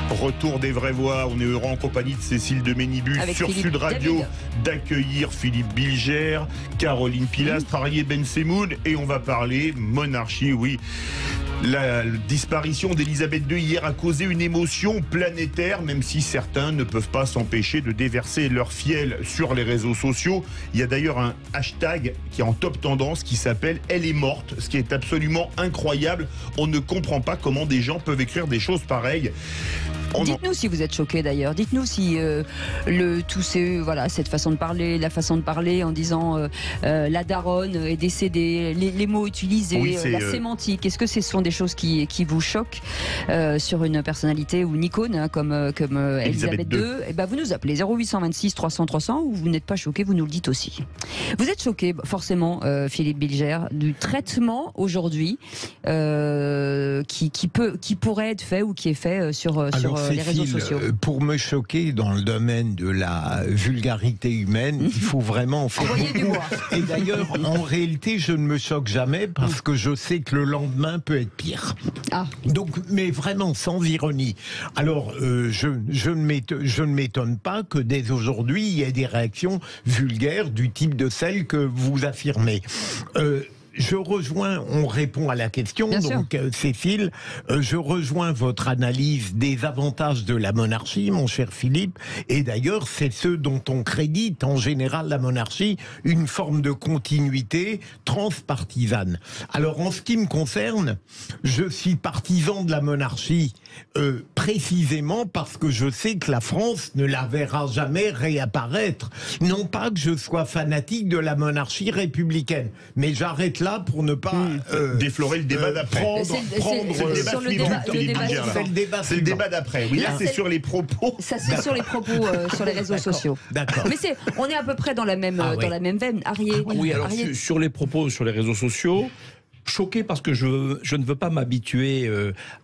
Retour des vraies voix, on est heureux en compagnie de Cécile de Ménibus avec sur Philippe Sud Radio David. d'accueillir Philippe Bilger, Caroline Pilastre, Arié Ben Semoun et on va parler monarchie, oui. La disparition d'Elisabeth II hier a causé une émotion planétaire, même si certains ne peuvent pas s'empêcher de déverser leur fiel sur les réseaux sociaux. Il y a d'ailleurs un hashtag qui est en top tendance qui s'appelle « Elle est morte », ce qui est absolument incroyable. On ne comprend pas comment des gens peuvent écrire des choses pareilles. Dites-nous si vous êtes choqués d'ailleurs. Dites-nous si cette façon de parler, la façon de parler en disant la daronne est décédée, les mots utilisés, oui, la sémantique. Est-ce que ce sont des choses qui vous choquent sur une personnalité ou une icône comme Elisabeth II? Et ben vous nous appelez 0826 300 300 ou vous n'êtes pas choqués, vous nous le dites aussi. Vous êtes choqués forcément, Philippe Bilger, du traitement aujourd'hui qui pourrait être fait ou qui est fait sur les réseaux sociaux. Pour me choquer dans le domaine de la vulgarité humaine, il faut vraiment faire du bois. Et d'ailleurs, en réalité, je ne me choque jamais parce que je sais que le lendemain peut être pire. Ah. Donc, mais vraiment sans ironie. Alors, je ne m'étonne pas que dès aujourd'hui, il y ait des réactions vulgaires du type de celles que vous affirmez. Je rejoins, on répond à la question, bien donc Cécile, je rejoins votre analyse des avantages de la monarchie, mon cher Philippe, et d'ailleurs c'est ce dont on crédite en général la monarchie, une forme de continuité transpartisane. Alors en ce qui me concerne, je suis partisan de la monarchie précisément parce que je sais que la France ne la verra jamais réapparaître. Non pas que je sois fanatique de la monarchie républicaine, mais j'arrête là pour ne pas déflorer le débat d'après. C'est le débat d'après. Oui, là, c'est sur les propos. Ça, c'est sur les propos sur les réseaux sociaux. D'accord. Mais on est à peu près dans la même veine. Arié. Oui, alors sur les propos sur les réseaux sociaux. Choqué parce que je ne veux pas m'habituer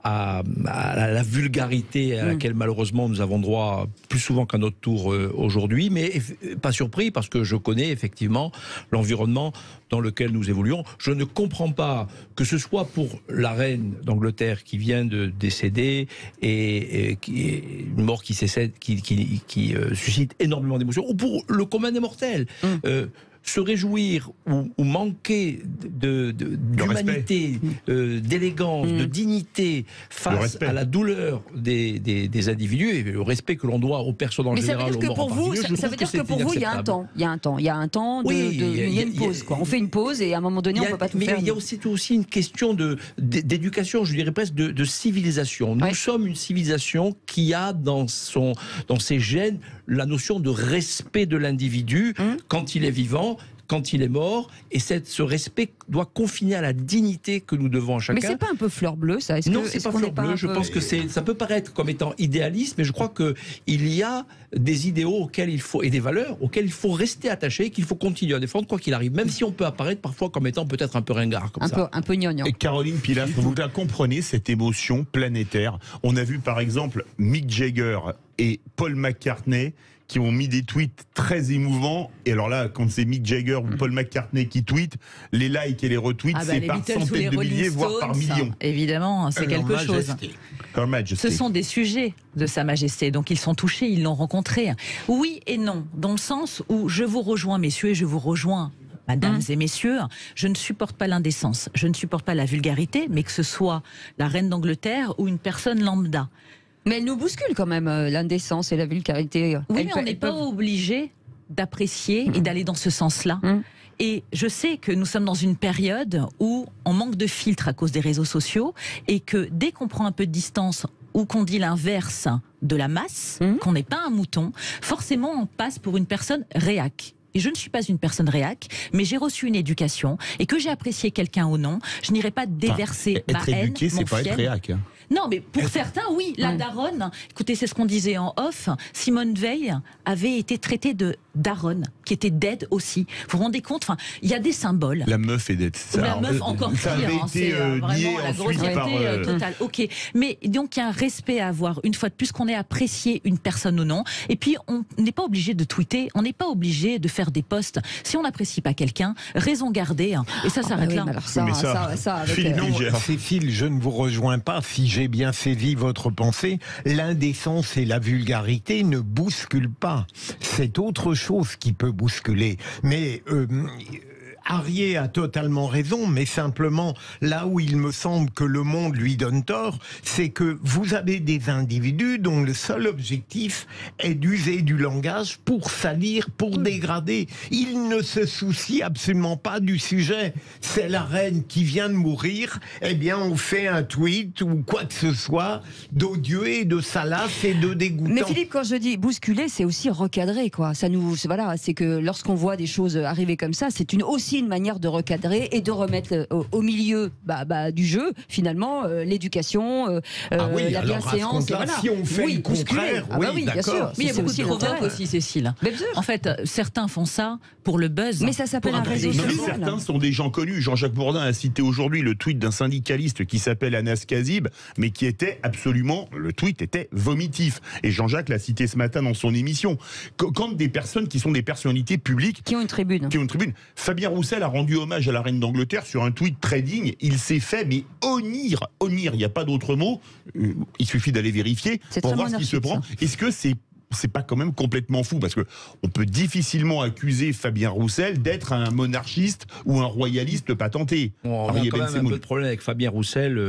à la vulgarité à laquelle malheureusement nous avons droit plus souvent qu'à notre tour aujourd'hui, mais pas surpris parce que je connais effectivement l'environnement dans lequel nous évoluons. Je ne comprends pas que ce soit pour la reine d'Angleterre qui vient de décéder et qui est une mort qui suscite énormément d'émotions, ou pour le commun des mortels. Se réjouir ou manquer d'humanité, d'élégance, de dignité face à la douleur des individus et le respect que l'on doit aux personnes en général. Mais ça veut dire que pour vous, il y a un temps. Il y a un temps. Il y a un temps. Il y a une pause. Quoi. On fait une pause et à un moment donné, on ne peut pas tout faire. Mais il y a aussi une question d'éducation, je dirais presque de civilisation. Nous sommes une civilisation qui a dans ses gènes la notion de respect de l'individu quand il est vivant, quand il est mort, et ce respect doit confiner à la dignité que nous devons à chacun. Mais c'est pas un peu fleur bleue, ça? Non, c'est pas fleur bleue. Je pense que ça peut paraître comme étant idéaliste, mais je crois qu'il y a des idéaux et des valeurs auxquelles il faut rester attaché, qu'il faut continuer à défendre quoi qu'il arrive, même si on peut apparaître parfois comme étant peut-être un peu ringard. Un peu gnognon. Et Caroline Pilastre, vous la comprenez, cette émotion planétaire? On a vu par exemple Mick Jagger et Paul McCartney qui ont mis des tweets très émouvants. Et alors là, quand c'est Mick Jagger ou Paul McCartney qui tweetent, les likes et les retweets, c'est par centaines de milliers, voire par millions. Évidemment, c'est quelque chose. Her Majesty. Ce sont des sujets de Sa Majesté, donc ils sont touchés, ils l'ont rencontré. Oui et non, dans le sens où je vous rejoins, messieurs, et je vous rejoins, mesdames et messieurs, je ne supporte pas l'indécence, je ne supporte pas la vulgarité, mais que ce soit la reine d'Angleterre ou une personne lambda. Mais elle nous bouscule quand même, l'indécence et la vulgarité. Oui, mais on n'est pas obligé d'apprécier et d'aller dans ce sens-là. Et je sais que nous sommes dans une période où on manque de filtres à cause des réseaux sociaux et que dès qu'on prend un peu de distance ou qu'on dit l'inverse de la masse, qu'on n'est pas un mouton, forcément on passe pour une personne réac. Et je ne suis pas une personne réac, mais j'ai reçu une éducation et que j'ai apprécié quelqu'un ou non, je n'irai pas déverser ma haine, être éduqué, c'est mon pas fiel. être réac. Non, mais pour certains, oui. La daronne, écoutez, c'est ce qu'on disait en off, Simone Veil avait été traitée de daronne, qui était dead aussi. Vous vous rendez compte? Enfin, il y a des symboles. La meuf est dead. La meuf encore pire. Ça avait été c'est vraiment la grossièreté par, totale. Ok, mais donc il y a un respect à avoir. Une fois de plus, qu'on ait apprécié une personne ou non. Et puis, on n'est pas obligé de tweeter, on n'est pas obligé de faire des posts. Si on n'apprécie pas quelqu'un, raison garder. Et ça s'arrête là. Alors ça, avec non, Cécile, je ne vous rejoins pas. Si j'ai bien saisi votre pensée, l'indécence et la vulgarité ne bousculent pas. C'est autre chose qui peut bousculer. Mais Arié a totalement raison, mais simplement, là où il me semble que le monde lui donne tort, c'est que vous avez des individus dont le seul objectif est d'user du langage pour salir, pour dégrader. Ils ne se soucient absolument pas du sujet. C'est la reine qui vient de mourir, eh bien on fait un tweet ou quoi que ce soit d'odieux et de salace et de dégoûtant. Mais Philippe, quand je dis bousculer, c'est aussi recadrer, quoi. Ça nous, voilà, c'est que lorsqu'on voit des choses arriver comme ça, c'est aussi une manière de recadrer et de remettre au milieu du jeu, finalement, l'éducation, la bienséance. Voilà. Si on fait le contraire, bien sûr. Mais il y a beaucoup de provoques aussi, Cécile. En fait, certains font ça pour le buzz. Mais ça s'appelle un réseau social. Certains sont des gens connus. Jean-Jacques Bourdin a cité aujourd'hui le tweet d'un syndicaliste qui s'appelle Anas Kazib, mais qui était absolument, le tweet était vomitif. Et Jean-Jacques l'a cité ce matin dans son émission. Quand des personnes qui sont des personnalités publiques, qui ont une tribune, Fabien Roussel a rendu hommage à la reine d'Angleterre sur un tweet très digne. Il s'est fait, mais honnir, il n'y a pas d'autre mot. Il suffit d'aller vérifier pour voir ce qui se prend. Est-ce que c'est pas quand même complètement fou, parce que on peut difficilement accuser Fabien Roussel d'être un monarchiste ou un royaliste patenté. On a quand même un peu de problème avec Fabien Roussel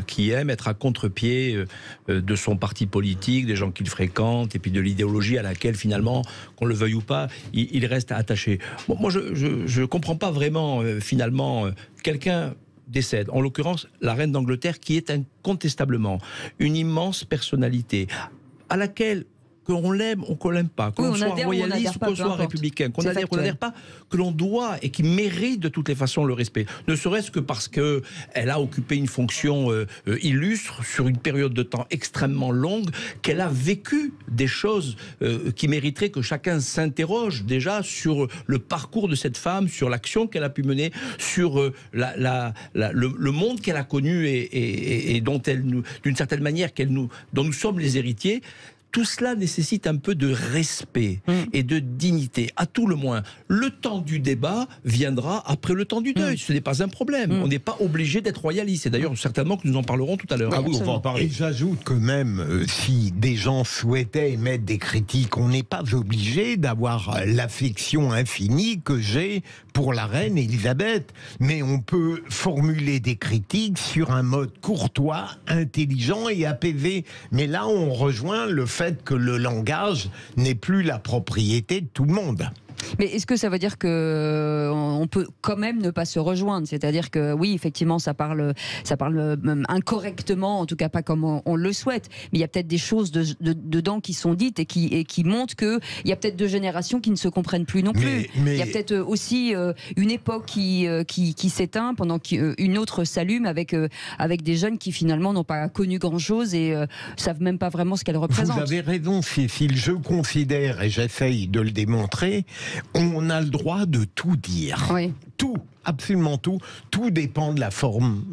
qui aime être à contre-pied de son parti politique, des gens qu'il fréquente et puis de l'idéologie à laquelle finalement, qu'on le veuille ou pas, il reste attaché. Bon, moi je comprends pas vraiment finalement quelqu'un décède, en l'occurrence la reine d'Angleterre qui est incontestablement une immense personnalité à laquelle qu'on l'aime ou qu'on l'aime pas, qu'on soit royaliste ou qu'on soit républicain, qu'on adhère ou qu'on n'adhère pas, que l'on doit et qui mérite de toutes les façons le respect. Ne serait-ce que parce qu'elle a occupé une fonction illustre sur une période de temps extrêmement longue, qu'elle a vécu des choses qui mériteraient que chacun s'interroge déjà sur le parcours de cette femme, sur l'action qu'elle a pu mener, sur le monde qu'elle a connu et dont d'une certaine manière, dont nous sommes les héritiers. Tout cela nécessite un peu de respect et de dignité. À tout le moins, le temps du débat viendra après le temps du deuil. Ce n'est pas un problème. On n'est pas obligé d'être royaliste. Et d'ailleurs, certainement que nous en parlerons tout à l'heure. Ah oui, on va en parler. Et j'ajoute que même si des gens souhaitaient émettre des critiques, on n'est pas obligé d'avoir l'affection infinie que j'ai pour la reine Elisabeth. Mais on peut formuler des critiques sur un mode courtois, intelligent et apaisé. Mais là, on rejoint le fait que le langage n'est plus la propriété de tout le monde. Mais est-ce que ça veut dire qu'on peut quand même ne pas se rejoindre? C'est-à-dire que oui, effectivement, ça parle incorrectement, en tout cas pas comme on le souhaite, mais il y a peut-être des choses dedans qui sont dites et qui montrent qu'il y a peut-être deux générations qui ne se comprennent plus non plus. Il y a peut-être aussi une époque qui s'éteint pendant qu'une autre s'allume avec des jeunes qui finalement n'ont pas connu grand-chose et savent même pas vraiment ce qu'elle représente. Vous avez raison, Cécile, je considère, et j'essaye de le démontrer, on a le droit de tout dire. Oui. Tout, absolument tout. Tout dépend de la forme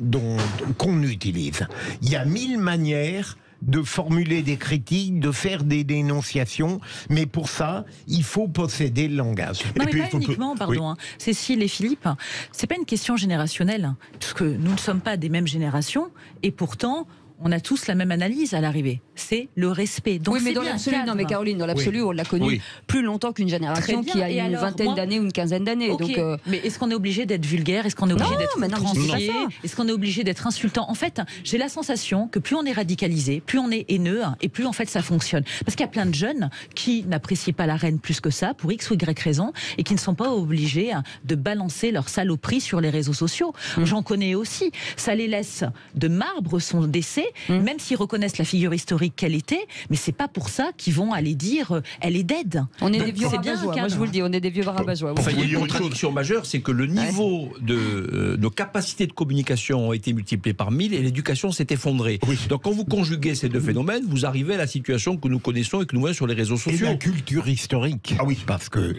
qu'on utilise. Il y a 1000 manières de formuler des critiques, de faire des dénonciations, mais pour ça, il faut posséder le langage. Non, mais pas uniquement, pardon, hein. Cécile et Philippe, c'est pas une question générationnelle, parce que nous ne sommes pas des mêmes générations, et pourtant, on a tous la même analyse à l'arrivée. C'est le respect. Donc oui, mais dans l'absolu, non, mais Caroline, dans l'absolu, on l'a connu plus longtemps qu'une génération qui a une vingtaine d'années ou une quinzaine d'années. Okay. Donc, mais est-ce qu'on est obligé d'être vulgaire? Est-ce qu'on est obligé d'être outrancier? Est-ce qu'on est obligé d'être insultant? En fait, j'ai la sensation que plus on est radicalisé, plus on est haineux, et plus en fait ça fonctionne. Parce qu'il y a plein de jeunes qui n'apprécient pas la reine plus que ça, pour X ou Y raison, et qui ne sont pas obligés de balancer leur saloperie sur les réseaux sociaux. J'en connais aussi. Ça les laisse de marbre son décès, même s'ils reconnaissent la figure historique qu'elle était, mais c'est pas pour ça qu'ils vont aller dire elle est dead. On est des vieux rabat-joie. Moi je vous le dis, on est des vieux rabat-joie. Enfin, il y a une contradiction majeure, c'est que le niveau de nos capacités de communication ont été multipliées par 1000 et l'éducation s'est effondrée. Oui. Donc quand vous conjuguez ces deux phénomènes, vous arrivez à la situation que nous connaissons et que nous voyons sur les réseaux sociaux. Et la culture historique. Ah oui, parce que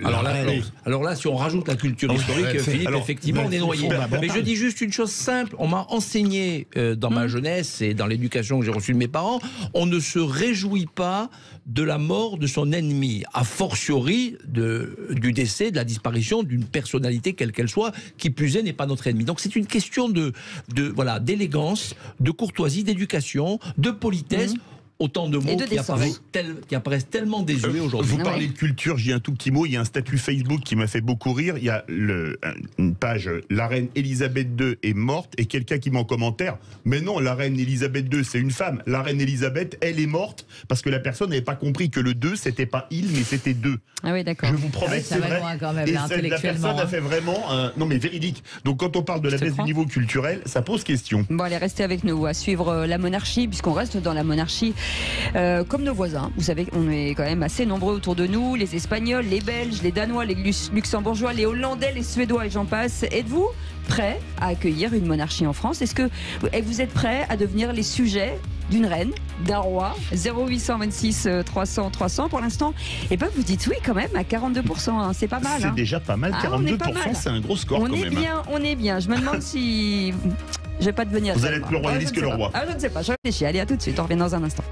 alors là, si on rajoute la culture historique, Philippe, effectivement, on est noyé. Mais je dis juste une chose simple. On m'a enseigné dans ma jeunesse et dans les l'éducation que j'ai reçue de mes parents, on ne se réjouit pas de la mort de son ennemi, a fortiori du décès, de la disparition d'une personnalité quelle qu'elle soit, qui plus est n'est pas notre ennemi. Donc c'est une question d'élégance, de courtoisie, d'éducation, de politesse. Autant de mots qui apparaissent tellement désuets aujourd'hui. Vous parlez de culture, j'ai un tout petit mot. Il y a un statut Facebook qui m'a fait beaucoup rire. Il y a une page « La reine Elisabeth II est morte » et quelqu'un qui met en commentaire « Mais non, la reine Elisabeth II, c'est une femme. La reine Elisabeth, elle est morte parce que la personne n'avait pas compris que le 2, c'était pas il, mais c'était deux. » Ah oui, d'accord. Je vous promets que c'est vrai. Quand même, et là, la personne a fait vraiment... non, mais véridique. Donc quand on parle de la baisse du niveau culturel, ça pose question. Bon, allez, restez avec nous à suivre la monarchie, puisqu'on reste dans la monarchie. Comme nos voisins, vous savez, on est quand même assez nombreux autour de nous, les Espagnols, les Belges, les Danois, les Luxembourgeois, les Hollandais, les Suédois et j'en passe. Êtes-vous prêts à accueillir une monarchie en France? Est-ce que vous êtes prêts à devenir les sujets d'une reine, d'un roi? 0826 300 300 pour l'instant. Et ben vous dites oui quand même à 42%, hein. C'est pas mal. C'est déjà pas mal, 42%, c'est un gros score on quand est même. Bien, on est bien. Je me demande si je vais pas devenir. Vous allez être plus royaliste que le roi. Je ne sais pas, je réfléchis. Allez, à tout de suite, on revient dans un instant.